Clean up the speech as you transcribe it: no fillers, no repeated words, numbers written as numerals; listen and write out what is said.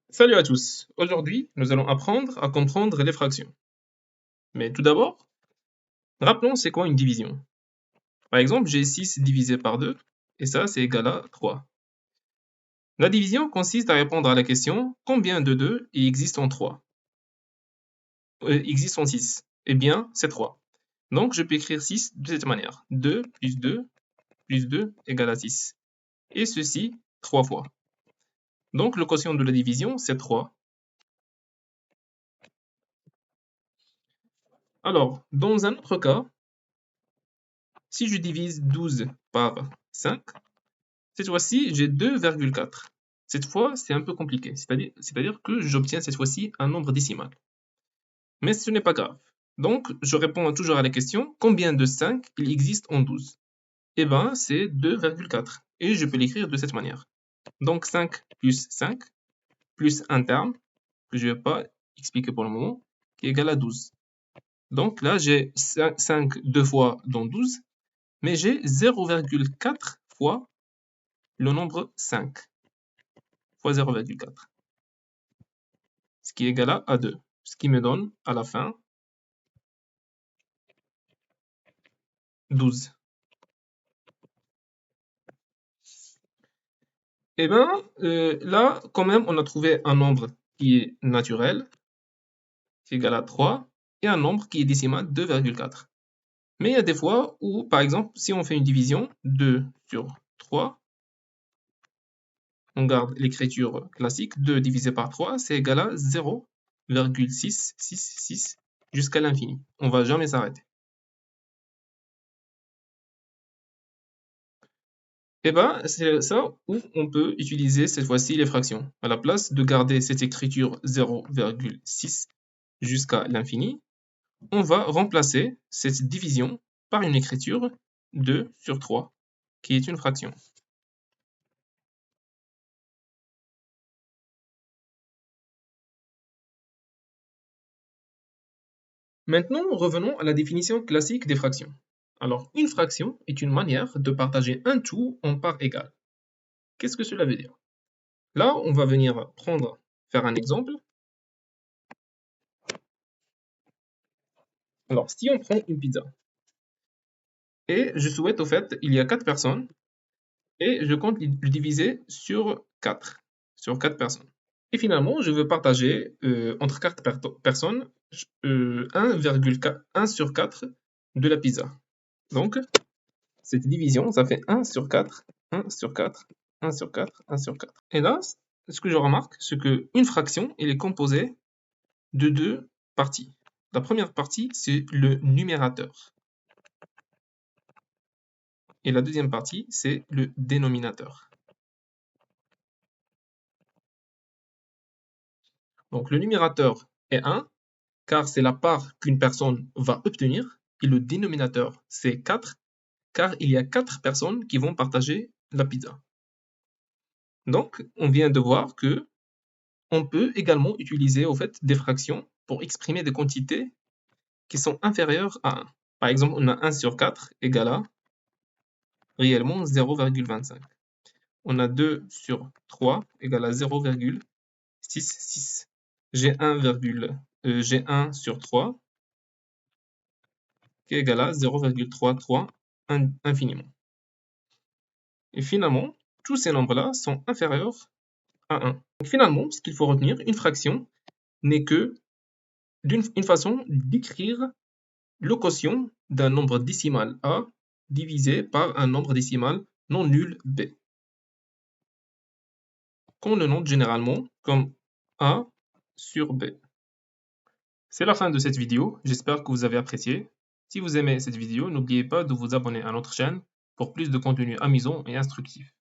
Salut à tous. Aujourd'hui, nous allons apprendre à comprendre les fractions. Mais tout d'abord, rappelons c'est quoi une division. Par exemple, j'ai 6 divisé par 2, et ça, c'est égal à 3. La division consiste à répondre à la question combien de 2 il existe en 3 existe en 6. Eh bien, c'est 3. Donc, je peux écrire 6 de cette manière. 2 plus 2 égale à 6. Et ceci 3 fois. Donc, le quotient de la division, c'est 3. Alors, dans un autre cas, si je divise 12 par 5, cette fois-ci, j'ai 2,4. Cette fois, c'est un peu compliqué. C'est-à-dire que j'obtiens cette fois-ci un nombre décimal. Mais ce n'est pas grave. Donc, je réponds toujours à la question, combien de 5 il existe en 12? Eh bien, c'est 2,4. Et je peux l'écrire de cette manière. Donc, 5 plus un terme, que je ne vais pas expliquer pour le moment, qui est égal à 12. Donc là, j'ai 5 deux fois dans 12, mais j'ai 0,4 fois le nombre 5 fois 0,4. Ce qui est égal à 2. Ce qui me donne à la fin 12. Et bien, là, quand même, on a trouvé un nombre qui est naturel, qui est égal à 3, et un nombre qui est décimal, 2,4. Mais il y a des fois où, par exemple, si on fait une division, 2 sur 3, on garde l'écriture classique, 2 divisé par 3, c'est égal à 0,666 jusqu'à l'infini. On ne va jamais s'arrêter. Et bien, c'est ça où on peut utiliser cette fois-ci les fractions. À la place de garder cette écriture 0,6 jusqu'à l'infini, on va remplacer cette division par une écriture 2 sur 3, qui est une fraction. Maintenant, revenons à la définition classique des fractions. Alors, une fraction est une manière de partager un tout en parts égales. Qu'est-ce que cela veut dire? Là, on va venir faire un exemple. Alors, si on prend une pizza, et je souhaite au fait, il y a 4 personnes, et je compte le diviser sur 4 personnes. Et finalement, je veux partager entre 4 personnes 1,1 sur 4 de la pizza. Donc, cette division, ça fait 1 sur 4, 1 sur 4, 1 sur 4, 1 sur 4. Et là, ce que je remarque, c'est qu'une fraction, elle est composée de deux parties. La première partie, c'est le numérateur. Et la deuxième partie, c'est le dénominateur. Donc le numérateur est 1, car c'est la part qu'une personne va obtenir, et le dénominateur, c'est 4, car il y a 4 personnes qui vont partager la pizza. Donc, on vient de voir que on peut également utiliser au fait des fractions pour exprimer des quantités qui sont inférieures à 1. Par exemple, on a 1 sur 4 égale à réellement 0,25. On a 2 sur 3 égale à 0,66. J'ai 1 sur 3 qui est égal à 0,33 infiniment. Et finalement, tous ces nombres-là sont inférieurs à 1. Donc finalement, ce qu'il faut retenir, une fraction n'est que une façon d'écrire le quotient d'un nombre décimal A divisé par un nombre décimal non nul B, qu'on le note généralement comme A sur B. C'est la fin de cette vidéo, j'espère que vous avez apprécié. Si vous aimez cette vidéo, n'oubliez pas de vous abonner à notre chaîne pour plus de contenu amusant et instructif.